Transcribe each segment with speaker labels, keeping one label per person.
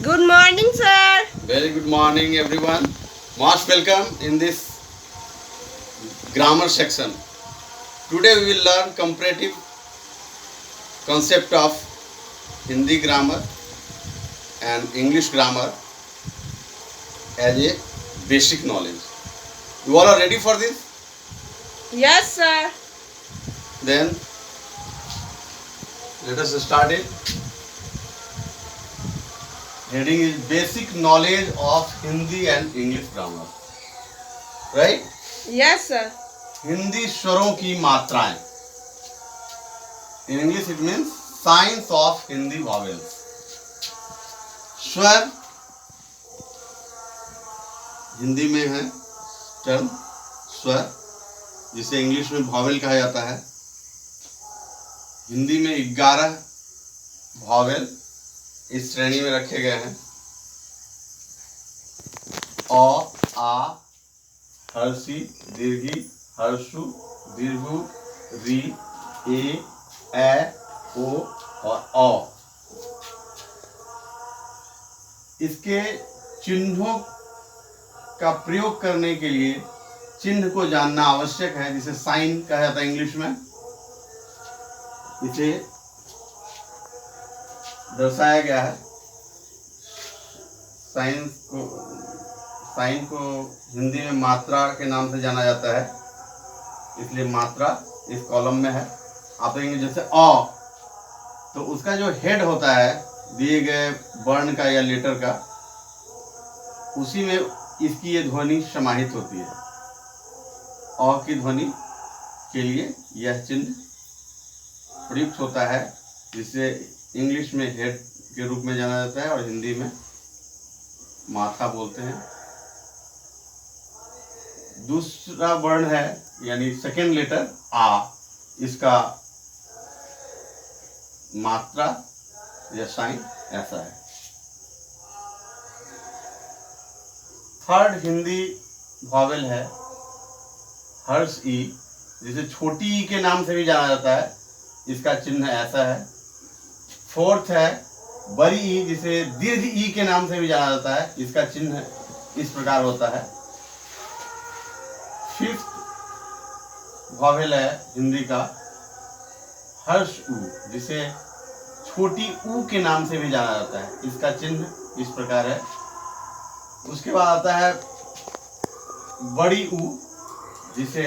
Speaker 1: Good morning, sir.
Speaker 2: Very good morning, everyone. Most welcome in this grammar section. Today we will learn comparative concept of Hindi grammar and English grammar as a basic knowledge. You all are ready for this?
Speaker 1: Yes, sir.
Speaker 2: Then let us start it. Heading is basic knowledge of Hindi and English grammar. Right?
Speaker 1: Yes, sir.
Speaker 2: Hindi स्वरों की मात्राएं. In English it means science of Hindi vowels. स्वर हिंदी में है term स्वर, जिसे English में vowel कहा जाता है. हिंदी में 11 वॉवेल इस श्रेणी में रखे गए हैं. अ, आ, हर्षी, दीर्घी, हर्षु, दीर्घु, री, ए, ओ और अ. इसके चिन्हों का प्रयोग करने के लिए चिन्ह को जानना आवश्यक है, जिसे साइन कहा जाता है इंग्लिश में. इसे दर्शाया गया है. साइन को हिंदी में मात्रा के नाम से जाना जाता है, इसलिए मात्रा इस कॉलम में है. आप देखेंगे जैसे अ, तो उसका जो हेड होता है दिए गए वर्ण का या लेटर का, उसी में इसकी ये ध्वनि समाहित होती है. अ की ध्वनि के लिए यह चिन्ह प्रयुक्त होता है, जिसे इंग्लिश में हेड के रूप में जाना जाता है और हिंदी में माथा बोलते हैं. दूसरा वर्ण है यानी सेकेंड लेटर आ, इसका मात्रा या साइन ऐसा है. थर्ड हिंदी वॉवेल है हर्ष ई, जिसे छोटी ई के नाम से भी जाना जाता है. इसका चिन्ह ऐसा है. फोर्थ है बड़ी ई, जिसे दीर्घ ई के नाम से भी जाना जाता है. इसका चिन्ह इस प्रकार होता है. फिफ्थ वॉवेल है हिंदी का हर्ष ऊ, जिसे छोटी ऊ के नाम से भी जाना जाता है. इसका चिन्ह इस प्रकार है. उसके बाद आता है बड़ी ऊ, जिसे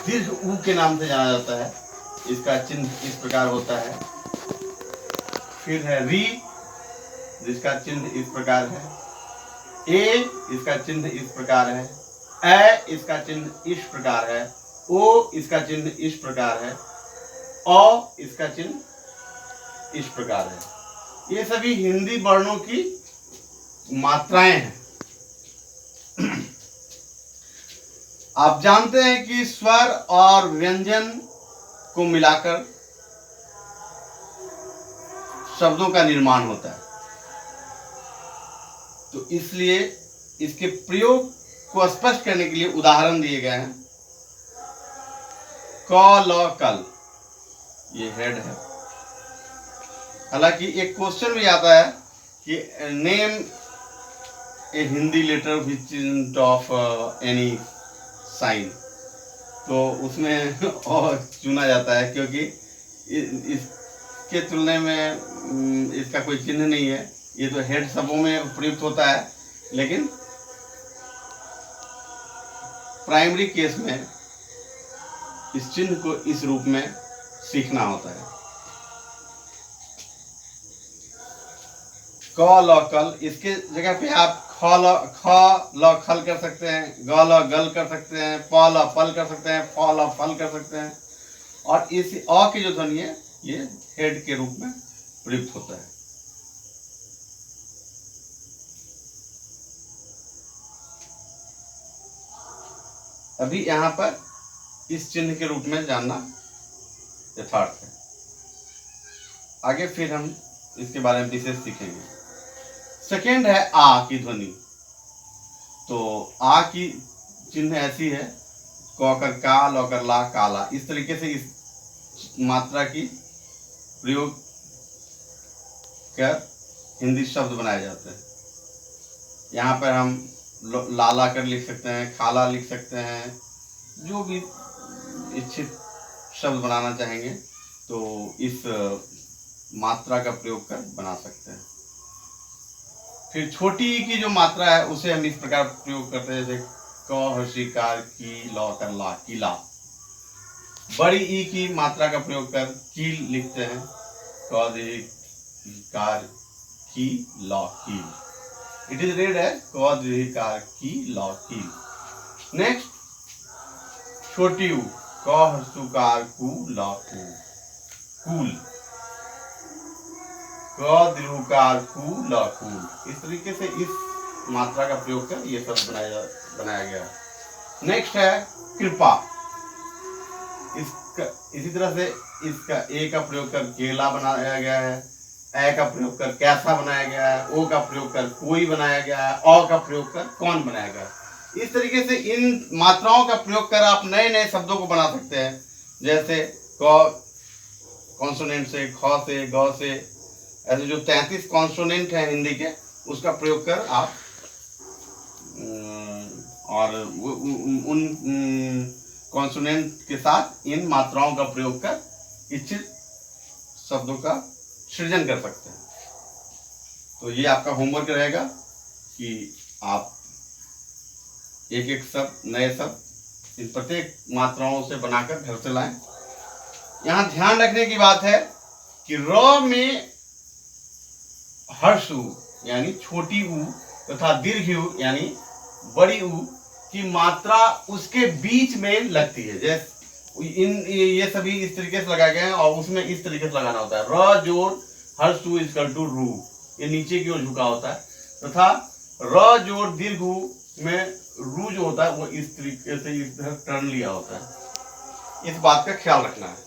Speaker 2: दीर्घ ऊ के नाम से जाना जाता है. इसका चिन्ह इस प्रकार होता है. फिर है री, जिसका चिन्ह इस प्रकार है. ए, इसका चिन्ह इस प्रकार है. ए, इसका चिन्ह इस प्रकार है. ओ, इसका चिन्ह इस प्रकार है. औ, इसका चिन्ह इस प्रकार है. ये सभी हिंदी वर्णों की मात्राएं हैं. आप जानते हैं कि स्वर और व्यंजन को मिलाकर शब्दों का निर्माण होता है. तो इसलिए इसके प्रयोग को स्पष्ट करने के लिए उदाहरण दिए गए हैं. क, ल, कल, ये हेड है. हालांकि एक क्वेश्चन भी आता है कि name a Hindi letter which of any sign, तो उसमें और चुना जाता है, क्योंकि इसके तुलने में इसका कोई चिन्ह नहीं है. ये तो हेड शब्दों में प्रयुक्त होता है, लेकिन प्राइमरी केस में इस चिन्ह को इस रूप में सीखना होता है. क, ल, कल, इसके जगह पे आप ख, ल, खल कर सकते हैं. ग, ल, गल कर सकते हैं. प, ल, पल कर सकते हैं. फ, ल, फल कर सकते हैं. और इस अ की जो ध्वनि है ये हेड के रूप में प्रयुक्त होता है. अभी यहाँ पर इस चिन्ह के रूप में जानना यथार्थ है. आगे फिर हम इसके बारे में विशेष सीखेंगे. सेकेंड है आ की ध्वनि. तो आ की चिन्ह ऐसी है, क कर का, ल कर ला, काला. इस तरीके से इस मात्रा की प्रयोग कर हिंदी शब्द बनाए जाते हैं। यहाँ पर हम लाला कर लिख सकते हैं, खाला लिख सकते हैं, जो भी इच्छित शब्द बनाना चाहेंगे तो इस मात्रा का प्रयोग कर बना सकते हैं। फिर छोटी ई की जो मात्रा है उसे हम इस प्रकार प्रयोग करते हैं, जैसे क हर्षिकार की लौ कर ला, किला। बड़ी ई की मात्रा का प्रयोग कर कील लिखते हैं, क कार की लौ, कील। इट इज रेड एज क कार की लौ, कील। नेक्स्ट छोटी ऊ, क हर्षुकार कु लौ, कू, कूल। क दीर्घकार कू ल, कूल। इस तरीके से इस मात्रा का प्रयोग कर ये सब बनाया गया है। नेक्स्ट है कृपा। इसी तरह से इसका ए का प्रयोग कर केला बनाया गया है, ए का प्रयोग कर कैसा बनाया गया है, ओ का प्रयोग कर कोई बनाया गया है, औ का प्रयोग कर कौन बनाया गया है। इस तरीके से इन मात्राओं का प्रयोग कर आप नए नए शब्दों को बना सकते हैं, जैसे क कॉन्सोनेंट से, ख से, ग से, ऐसे जो 33 कॉन्सोनेंट है हिंदी के, उसका प्रयोग कर आप और उन कॉन्सोनेंट के साथ इन मात्राओं का प्रयोग कर इच्छित शब्दों का सृजन कर सकते हैं। तो ये आपका होमवर्क रहेगा कि आप एक एक शब्द, नए शब्द इन प्रत्येक मात्राओं से बनाकर घर से लाएं। यहाँ ध्यान रखने की बात है कि र में हर्ष ऊ यानी छोटी ऊ तथा दीर्घ ऊ यानी बड़ी ऊ की मात्रा उसके बीच में लगती है। जैसे ये सभी इस तरीके से लगाए गए हैं और उसमें इस तरीके से लगाना होता है। र जोड़ हर्ष ऊ इक्वल टू रू, ये नीचे की ओर झुका होता है, तथा र जोड़ दीर्घ ऊ में रू जो होता है वो इस तरीके से इस तरह टर्न लिया होता है। इस बात का ख्याल रखना है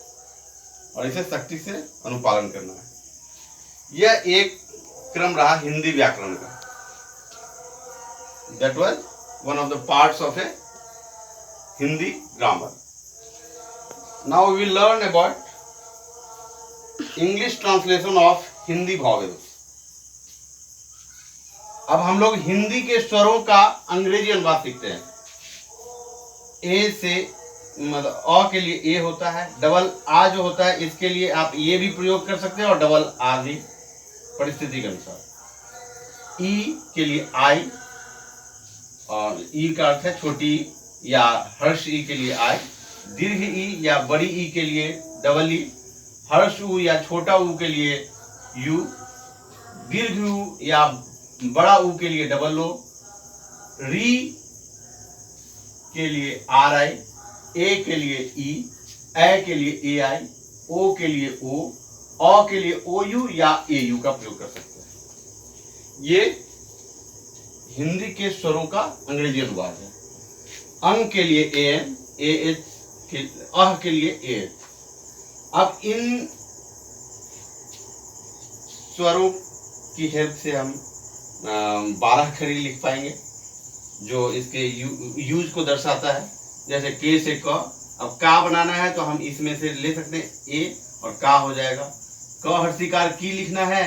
Speaker 2: और इसे सख्ती से अनुपालन करना है। यह एक क्रम रहा हिंदी व्याकरण का। That was one of the parts of a Hindi grammar. Now we will learn about English translation of Hindi vowels. अब हम लोग हिंदी के स्वरों का अंग्रेजी अनुवाद सीखते हैं। ए से मतलब अ के लिए ए होता है, डबल आ जो होता है इसके लिए आप ये भी प्रयोग कर सकते हैं और डबल आ भी, परिस्थिति के अनुसार। ई के लिए आई और ई का अर्थ है छोटी या हर्ष ई के लिए आई, दीर्घ ई या बड़ी ई के लिए डबल ई, हर्ष ऊ या छोटा ऊ के लिए यू, दीर्घ ऊ या बड़ा ऊ के लिए डबल ओ, री के लिए आर आई, ए के लिए ई, ए के लिए ए आई, ओ के लिए ओ, अ के लिए ओ यू या ए यू का प्रयोग कर सकते हैं। ये हिंदी के स्वरों का अंग्रेजी अनुवाद है। अंग के लिए ए एन, ए एच, अह के लिए ए एच। अब इन स्वरों की हेल्प से हम 12 अक्षरी लिख पाएंगे जो इसके यूज को दर्शाता है। जैसे के से क, अब का बनाना है तो हम इसमें से ले सकते हैं ए और का हो जाएगा। क हर्षिकार की लिखना है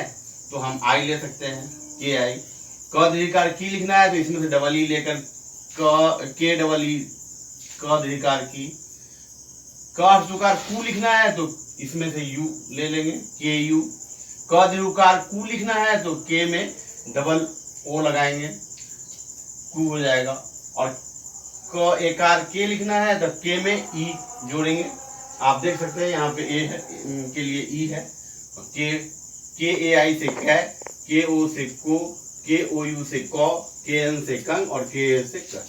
Speaker 2: तो हम आई ले सकते हैं, के आई। क दीर्घकार की लिखना है तो इसमें से डबल ई लेकर के डबल ई, क दीर्घकार की। क हर्षुकार कू लिखना है तो इसमें से यू ले लेंगे, के यू। क दीर्घकार कू लिखना है तो के में डबल ओ लगाएंगे, कू हो जाएगा। और क एकार के लिखना है तो के में ई जोड़ेंगे। आप देख सकते हैं यहाँ पे ए है, के लिए ई है, के ए आई से कै, के ओ से को, के ओ यू से कौ, के एन से कंग और के एल से क।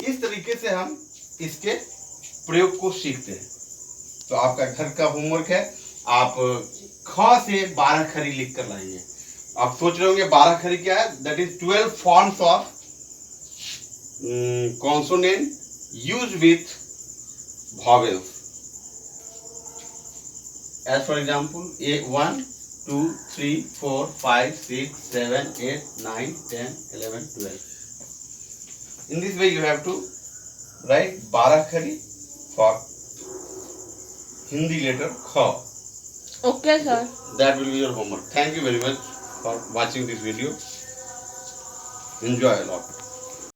Speaker 2: इस तरीके से हम इसके प्रयोग को सीखते हैं। तो आपका घर का होमवर्क है, आप ख से 12 खरी लिख कर लाएंगे। आप सोच रहे होंगे 12 खरी क्या है? That is 12 forms of consonant used with vowels. As for example, A 1, 2, 3, 4, 5, 6, 7, 8, 9, 10, 11, 12. In this way, you have to write 12 khari for Hindi letter Kha.
Speaker 1: Okay, sir.
Speaker 2: That will be your homework. Thank you very much. for watching this video. Enjoy a lot.